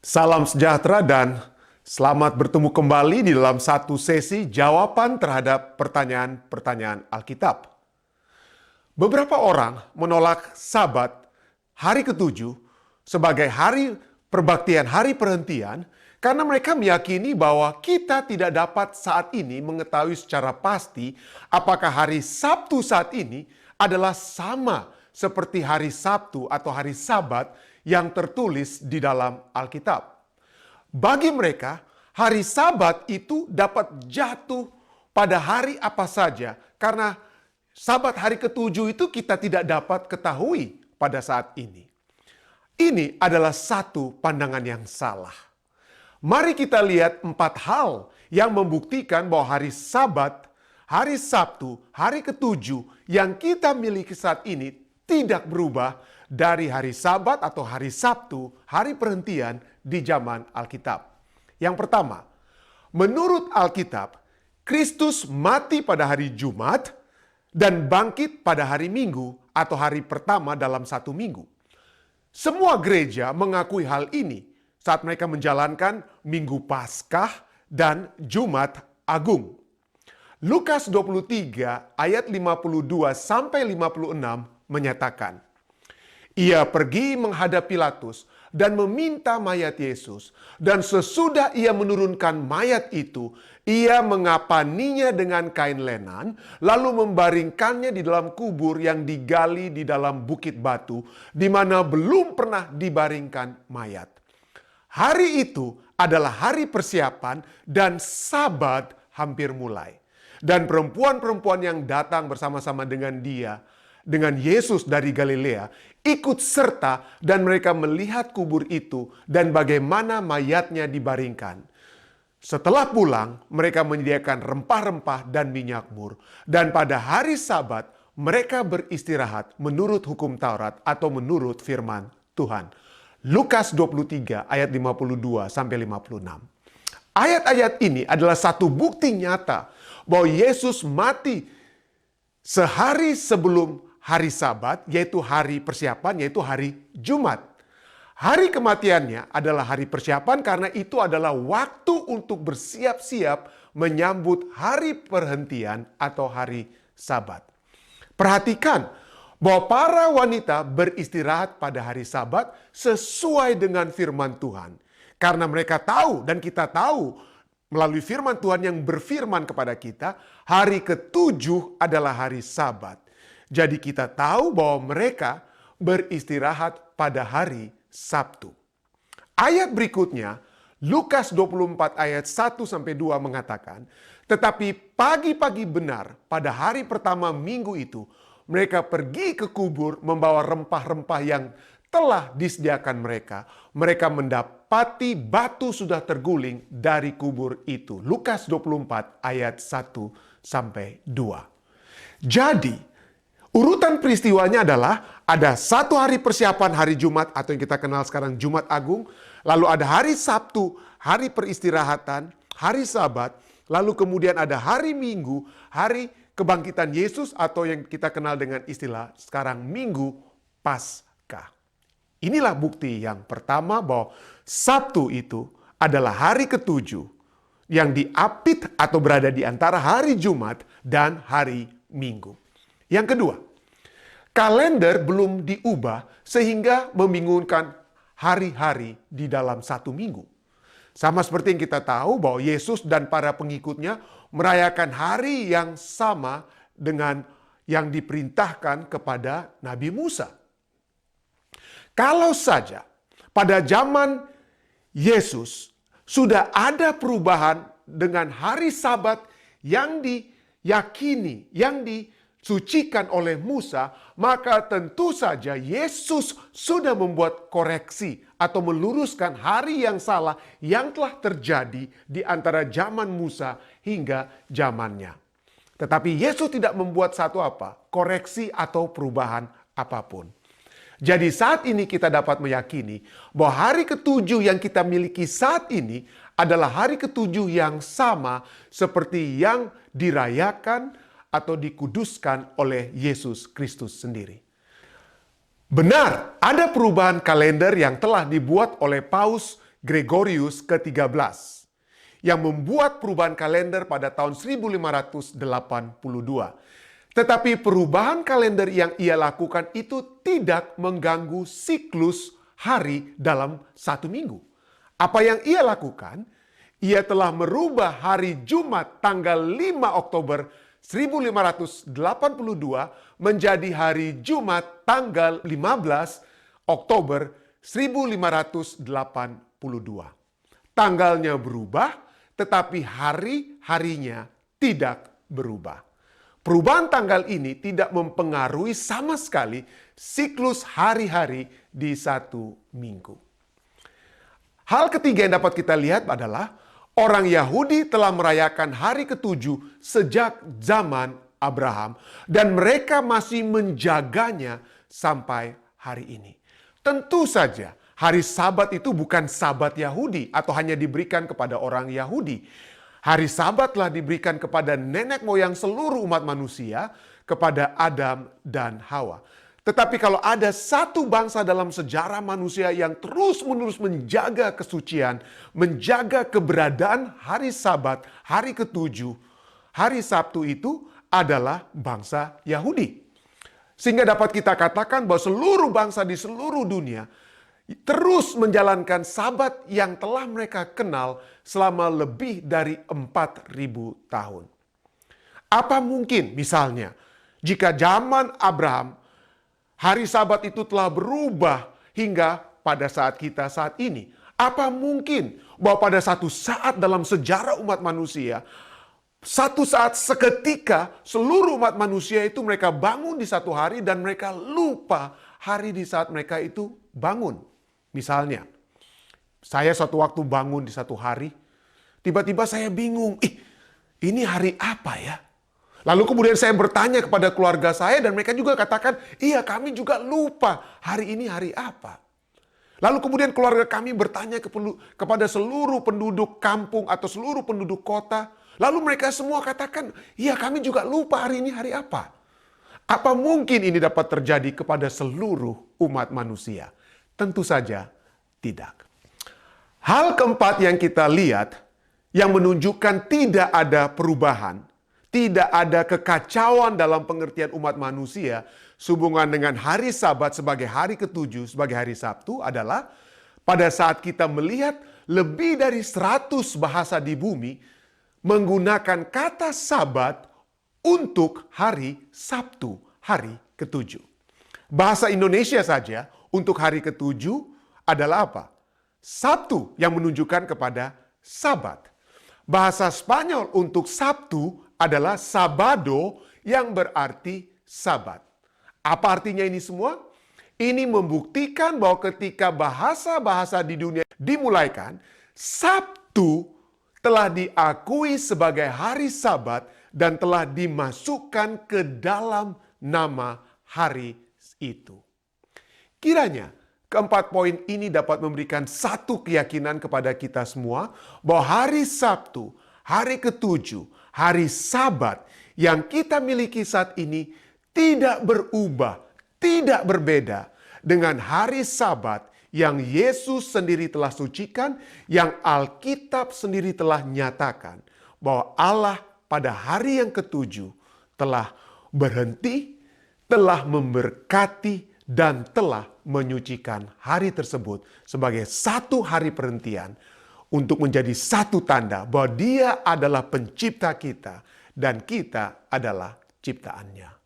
Salam sejahtera dan selamat bertemu kembali di dalam satu sesi jawaban terhadap pertanyaan-pertanyaan Alkitab. Beberapa orang menolak Sabat hari ketujuh sebagai hari perbaktian, hari perhentian, karena mereka meyakini bahwa kita tidak dapat saat ini mengetahui secara pasti apakah hari Sabtu saat ini adalah sama seperti hari Sabtu atau hari Sabat yang tertulis di dalam Alkitab. Bagi mereka, hari Sabat itu dapat jatuh pada hari apa saja karena Sabat hari ketujuh itu kita tidak dapat ketahui pada saat ini. Ini adalah satu pandangan yang salah. Mari kita lihat 4 hal yang membuktikan bahwa hari Sabat, hari Sabtu, hari ketujuh yang kita miliki saat ini tidak berubah dari hari Sabat atau hari Sabtu, hari perhentian di zaman Alkitab. Yang pertama, menurut Alkitab, Kristus mati pada hari Jumat dan bangkit pada hari Minggu atau hari pertama dalam satu minggu. Semua gereja mengakui hal ini saat mereka menjalankan Minggu Paskah dan Jumat Agung. Lukas 23 ayat 52 sampai 56 menyatakan, ia pergi menghadap Pilatus dan meminta mayat Yesus. Dan sesudah ia menurunkan mayat itu, ia mengapaninya dengan kain lenan, lalu membaringkannya di dalam kubur yang digali di dalam bukit batu, di mana belum pernah dibaringkan mayat. Hari itu adalah hari persiapan dan Sabat hampir mulai. Dan perempuan-perempuan yang datang bersama-sama dengan dia, dengan Yesus dari Galilea, ikut serta dan mereka melihat kubur itu dan bagaimana mayatnya dibaringkan. Setelah pulang, mereka menyediakan rempah-rempah dan minyak mur. Dan pada hari Sabat, mereka beristirahat menurut hukum Taurat atau menurut firman Tuhan. Lukas 23 ayat 52 sampai 56. Ayat-ayat ini adalah satu bukti nyata bahwa Yesus mati sehari sebelum hari Sabat, yaitu hari persiapan, yaitu hari Jumat. Hari kematiannya adalah hari persiapan karena itu adalah waktu untuk bersiap-siap menyambut hari perhentian atau hari Sabat. Perhatikan bahwa para wanita beristirahat pada hari Sabat sesuai dengan firman Tuhan. Karena mereka tahu dan kita tahu melalui firman Tuhan yang berfirman kepada kita, hari ketujuh adalah hari Sabat. Jadi kita tahu bahwa mereka beristirahat pada hari Sabtu. Ayat berikutnya, Lukas 24 ayat 1-2 mengatakan, tetapi pagi-pagi benar pada hari pertama minggu itu, mereka pergi ke kubur membawa rempah-rempah yang telah disediakan mereka. Mereka mendapati batu sudah terguling dari kubur itu. Lukas 24 ayat 1-2. Jadi, urutan peristiwanya adalah ada satu hari persiapan hari Jumat atau yang kita kenal sekarang Jumat Agung. Lalu ada hari Sabtu, hari peristirahatan, hari Sabat. Lalu kemudian ada hari Minggu, hari kebangkitan Yesus atau yang kita kenal dengan istilah sekarang Minggu Paskah. Inilah bukti yang pertama bahwa Sabtu itu adalah hari ketujuh yang diapit atau berada di antara hari Jumat dan hari Minggu. Yang kedua, kalender belum diubah sehingga membingungkan hari-hari di dalam satu minggu. Sama seperti yang kita tahu bahwa Yesus dan para pengikutnya merayakan hari yang sama dengan yang diperintahkan kepada Nabi Musa. Kalau saja pada zaman Yesus sudah ada perubahan dengan hari Sabat yang diyakini, yang disucikan oleh Musa, maka tentu saja Yesus sudah membuat koreksi atau meluruskan hari yang salah yang telah terjadi di antara zaman Musa hingga zamannya. Tetapi Yesus tidak membuat satu koreksi atau perubahan apapun. Jadi saat ini kita dapat meyakini bahwa hari ketujuh yang kita miliki saat ini adalah hari ketujuh yang sama seperti yang dirayakan atau dikuduskan oleh Yesus Kristus sendiri. Benar, ada perubahan kalender yang telah dibuat oleh Paus Gregorius ke-13 yang membuat perubahan kalender pada tahun 1582. Tetapi perubahan kalender yang ia lakukan itu tidak mengganggu siklus hari dalam satu minggu. Apa yang ia lakukan? Ia telah merubah hari Jumat tanggal 5 Oktober 1582 menjadi hari Jumat tanggal 15 Oktober 1582. Tanggalnya berubah, tetapi hari-harinya tidak berubah. Perubahan tanggal ini tidak mempengaruhi sama sekali siklus hari-hari di satu minggu. Hal ketiga yang dapat kita lihat adalah orang Yahudi telah merayakan hari ke-7 sejak zaman Abraham dan mereka masih menjaganya sampai hari ini. Tentu saja hari Sabat itu bukan Sabat Yahudi atau hanya diberikan kepada orang Yahudi. Hari Sabat telah diberikan kepada nenek moyang seluruh umat manusia, kepada Adam dan Hawa. Tetapi kalau ada satu bangsa dalam sejarah manusia yang terus-menerus menjaga kesucian, menjaga keberadaan hari Sabat, hari ke-7, hari Sabtu itu adalah bangsa Yahudi. Sehingga dapat kita katakan bahwa seluruh bangsa di seluruh dunia terus menjalankan Sabat yang telah mereka kenal selama lebih dari 4.000 tahun. Apa mungkin misalnya jika zaman Abraham hari Sabat itu telah berubah hingga pada saat kita saat ini? Apa mungkin bahwa pada satu saat dalam sejarah umat manusia, satu saat seketika seluruh umat manusia itu mereka bangun di satu hari dan mereka lupa hari di saat mereka itu bangun? Misalnya, saya suatu waktu bangun di satu hari, tiba-tiba saya bingung, ini hari apa ya? Lalu kemudian saya bertanya kepada keluarga saya dan mereka juga katakan, iya kami juga lupa hari ini hari apa. Lalu kemudian keluarga kami bertanya kepada seluruh penduduk kampung atau seluruh penduduk kota. Lalu mereka semua katakan, iya kami juga lupa hari ini hari apa. Apa mungkin ini dapat terjadi kepada seluruh umat manusia? Tentu saja tidak. Hal keempat yang kita lihat yang menunjukkan tidak ada perubahan, tidak ada kekacauan dalam pengertian umat manusia sehubungan dengan hari Sabat sebagai hari ke-7, sebagai hari Sabtu adalah pada saat kita melihat lebih dari 100 bahasa di bumi menggunakan kata Sabat untuk hari Sabtu, hari ke-7. Bahasa Indonesia saja untuk hari ke-7 adalah apa? Sabtu yang menunjukkan kepada Sabat. Bahasa Spanyol untuk Sabtu adalah Sabado yang berarti Sabat. Apa artinya ini semua? Ini membuktikan bahwa ketika bahasa-bahasa di dunia dimulaikan, Sabtu telah diakui sebagai hari Sabat dan telah dimasukkan ke dalam nama hari itu. Kiranya keempat poin ini dapat memberikan satu keyakinan kepada kita semua bahwa hari Sabtu, hari ke-7, hari Sabat yang kita miliki saat ini tidak berubah, tidak berbeda dengan hari Sabat yang Yesus sendiri telah sucikan, yang Alkitab sendiri telah nyatakan bahwa Allah pada hari yang ke-7 telah berhenti, telah memberkati, dan telah menyucikan hari tersebut sebagai satu hari perhentian untuk menjadi satu tanda bahwa Dia adalah pencipta kita dan kita adalah ciptaannya.